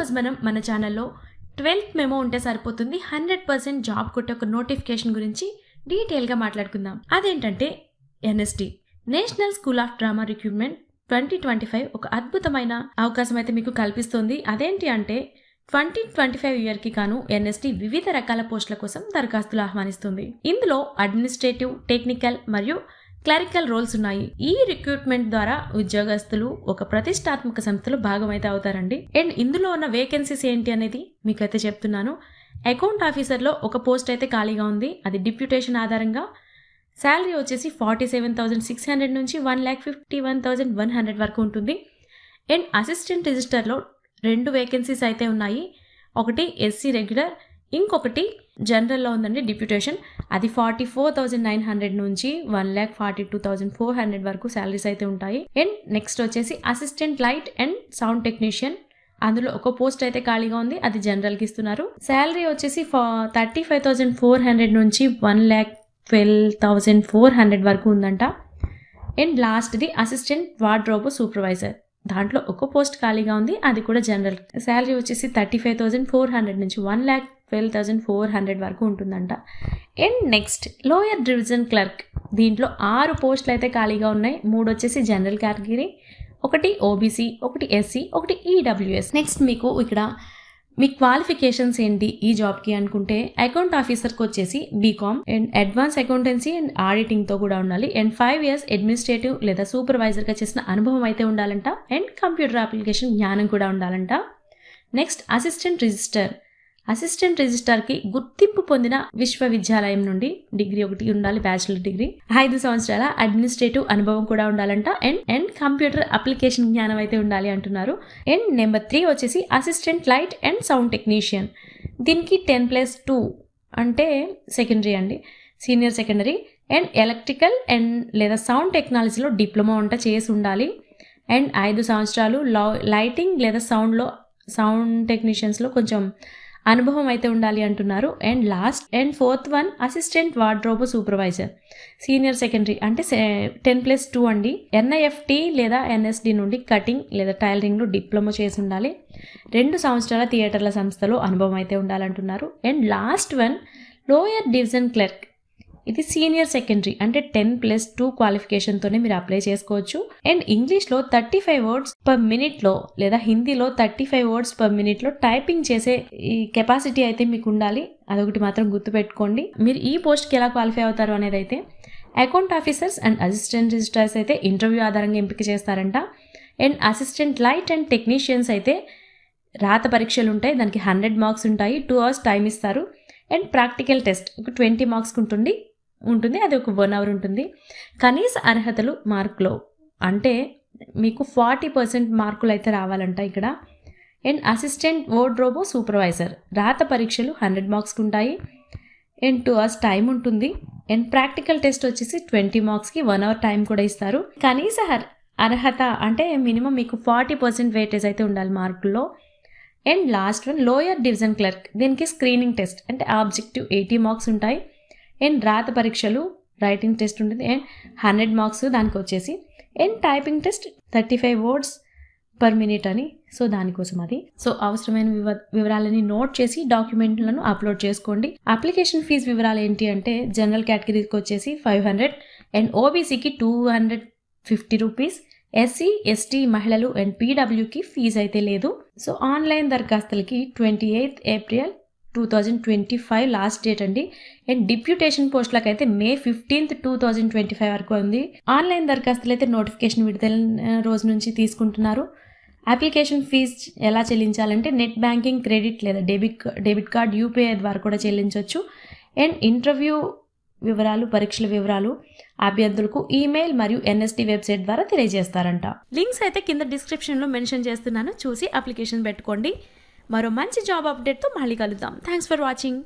ఈరోజు మనం మన ఛానల్లో 12th మెమో ఉంటే సరిపోతుంది 100% జాబ్ కొట్టే ఒక నోటిఫికేషన్ గురించి డీటెయిల్గా మాట్లాడుకుందాం. అదేంటంటే NSD national school of drama recruitment 2025 ఒక అద్భుతమైన అవకాశం అయితే మీకు కల్పిస్తుంది. అదేంటి అంటే 2025 ఇయర్కి గాను ఎన్ఎస్డి వివిధ రకాల పోస్టుల కోసం దరఖాస్తులు ఆహ్వానిస్తుంది. ఇందులో అడ్మినిస్ట్రేటివ్, టెక్నికల్ మరియు క్లరికల్ రోల్స్ ఉన్నాయి. ఈ రిక్రూట్మెంట్ ద్వారా ఉద్యోగస్తులు ఒక ప్రతిష్టాత్మక సంస్థలో భాగమైతే అవుతారండి. అండ్ ఇందులో ఉన్న వేకెన్సీస్ ఏంటి అనేది మీకైతే చెప్తున్నాను. అకౌంట్ ఆఫీసర్లో ఒక పోస్ట్ అయితే ఖాళీగా ఉంది. అది డిప్యూటేషన్ ఆధారంగా శాలరీ వచ్చేసి 47,600 నుంచి 1,51,100 వరకు ఉంటుంది. అండ్ అసిస్టెంట్ రిజిస్టర్లో 2 వేకెన్సీస్ అయితే ఉన్నాయి. ఒకటి ఎస్సీ రెగ్యులర్, ఇంకొకటి జనరల్లో ఉందండి డిప్యూటేషన్. అది 44,900 నుంచి 1,42,400 వరకు శాలరీస్ అయితే ఉంటాయి. అండ్ నెక్స్ట్ వచ్చేసి assistant light and sound technician, అందులో ఒక పోస్ట్ అయితే ఖాళీగా ఉంది. అది జనరల్కి ఇస్తున్నారు. శాలరీ వచ్చేసి 35,400 నుంచి 1,12,400 వరకు ఉందంట. అండ్ లాస్ట్ది అసిస్టెంట్ వార్డ్రోబ్ సూపర్వైజర్, దాంట్లో ఒక పోస్ట్ ఖాళీగా ఉంది. అది కూడా జనరల్. శాలరీ వచ్చేసి 35,400 నుంచి 1,12,400 వరకు ఉంటుందంట. And next lower division clerk, దీంట్లో 6 పోస్టులు అయితే ఖాళీగా ఉన్నాయి. 3 వచ్చేసి జనరల్ కేటగిరీ, ఒకటి ఓబీసీ, ఒకటి ఎస్సీ, ఒకటి ఈడబ్ల్యూఎస్. నెక్స్ట్ మీకు ఇక్కడ మీ క్వాలిఫికేషన్స్ ఏంటి ఈ జాబ్కి అనుకుంటే, అకౌంట్ ఆఫీసర్కి వచ్చేసి BCom and advance accountancy and ఆడిటింగ్తో కూడా ఉండాలి. అండ్ 5 years అడ్మినిస్ట్రేటివ్ లేదా సూపర్వైజర్గా చేసిన అనుభవం అయితే ఉండాలంట. అండ్ కంప్యూటర్ అప్లికేషన్ జ్ఞానం కూడా ఉండాలంట. నెక్స్ట్ అసిస్టెంట్ రిజిస్టర్కి గుర్తింపు పొందిన విశ్వవిద్యాలయం నుండి డిగ్రీ ఒకటి ఉండాలి, బ్యాచిలర్ డిగ్రీ. 5 సంవత్సరాల అడ్మినిస్ట్రేటివ్ అనుభవం కూడా ఉండాలంట. అండ్ కంప్యూటర్ అప్లికేషన్ జ్ఞానం అయితే ఉండాలి అంటున్నారు. అండ్ నెంబర్ 3 వచ్చేసి assistant light and sound technician. దీనికి 10+2 అంటే సెకండరీ అండి, senior secondary. And electrical and లేదా సౌండ్ టెక్నాలజీలో డిప్లొమా చేసి ఉండాలి. అండ్ 5 సంవత్సరాలు లైటింగ్ లేదా సౌండ్ టెక్నీషియన్స్లో కొంచెం అనుభవం అయితే ఉండాలి అంటున్నారు. And last and 4th one assistant wardrobe supervisor, senior secondary అంటే 10+2 అండి. ఎన్ఐఎఫ్టి లేదా ఎన్ఎస్డి నుండి కటింగ్ లేదా టైలరింగ్లో డిప్లొమా చేసి ఉండాలి. 2 సంవత్సరాల థియేటర్ల సంస్థలో అనుభవం అయితే ఉండాలంటున్నారు. And last one lower division clerk, ఇది సీనియర్ సెకండరీ అంటే 10+2 క్వాలిఫికేషన్తోనే మీరు అప్లై చేసుకోవచ్చు. అండ్ ఇంగ్లీష్లో 35 words per minuteలో లేదా హిందీలో 35 words per minuteలో టైపింగ్ చేసే ఈ కెపాసిటీ అయితే మీకు ఉండాలి. అదొకటి మాత్రం గుర్తుపెట్టుకోండి. మీరు ఈ పోస్ట్కి ఎలా క్వాలిఫై అవుతారు అనేది అయితే account officers and assistant registrars అయితే ఇంటర్వ్యూ ఆధారంగా ఎంపిక చేస్తారంట. And assistant light and technicians అయితే రాత పరీక్షలు ఉంటాయి. దానికి 100 marks ఉంటాయి. 2 hours టైం ఇస్తారు. అండ్ ప్రాక్టికల్ టెస్ట్ ఒక 20 marks ఉంటుంది. అది ఒక 1 hour ఉంటుంది. కనీస అర్హతలు మార్కులో అంటే మీకు 40% మార్కులు అయితే రావాలంట ఇక్కడ. అండ్ అసిస్టెంట్ వార్డ్రోబ్ సూపర్వైజర్ రాత పరీక్షలు 100 marks ఉంటాయి. అండ్ 2 hours టైం ఉంటుంది. అండ్ ప్రాక్టికల్ టెస్ట్ వచ్చేసి 20 marksకి 1 hour టైం కూడా ఇస్తారు. కనీస అర్హత అంటే మినిమం మీకు 40% వెయిటేజ్ అయితే ఉండాలి మార్కుల్లో. And last one lower division clerk, దీనికి స్క్రీనింగ్ టెస్ట్ అంటే ఆబ్జెక్టివ్ 80 marks ఉంటాయి. అండ్ రాత పరీక్షలు రైటింగ్ టెస్ట్ ఉంటుంది అండ్ 100 marks దానికి వచ్చేసి. And typing test 35 words per minute అని. సో దానికోసం అది. సో అవసరమైన వివరాలని నోట్ చేసి డాక్యుమెంట్లను అప్లోడ్ చేసుకోండి. అప్లికేషన్ ఫీజు వివరాలు ఏంటి అంటే జనరల్ కేటగిరీకి వచ్చేసి 500 అండ్ ఓబీసీకి 250 రూపీస్, ఎస్సీ ఎస్టీ మహిళలు అండ్ పీడబ్ల్యూకి ఫీజు అయితే లేదు. సో ఆన్లైన్ దరఖాస్తులకి 28th April 2025 లాస్ట్ డేట్ అండి. అండ్ డిప్యూటేషన్ పోస్టులకు అయితే May 15th 2025 వరకు ఉంది. ఆన్లైన్ దరఖాస్తులు అయితే నోటిఫికేషన్ విడుదల రోజు నుంచి తీసుకుంటున్నారు. అప్లికేషన్ ఫీజ్ ఎలా చెల్లించాలంటే నెట్ బ్యాంకింగ్, క్రెడిట్ లేదా డెబిట్ కార్డ్, యూపీఐ ద్వారా కూడా చెల్లించవచ్చు. అండ్ ఇంటర్వ్యూ వివరాలు, పరీక్షల వివరాలు అభ్యర్థులకు ఈమెయిల్ మరియు ఎన్ఎస్డి వెబ్సైట్ ద్వారా తెలియజేస్తారంట. లింక్స్ అయితే కింద డిస్క్రిప్షన్లో మెన్షన్ చేస్తున్నాను, చూసి అప్లికేషన్ పెట్టుకోండి. మరో మంచి జాబ్ అప్డేట్తో మళ్ళీ కలుద్దాం. Thanks for watching.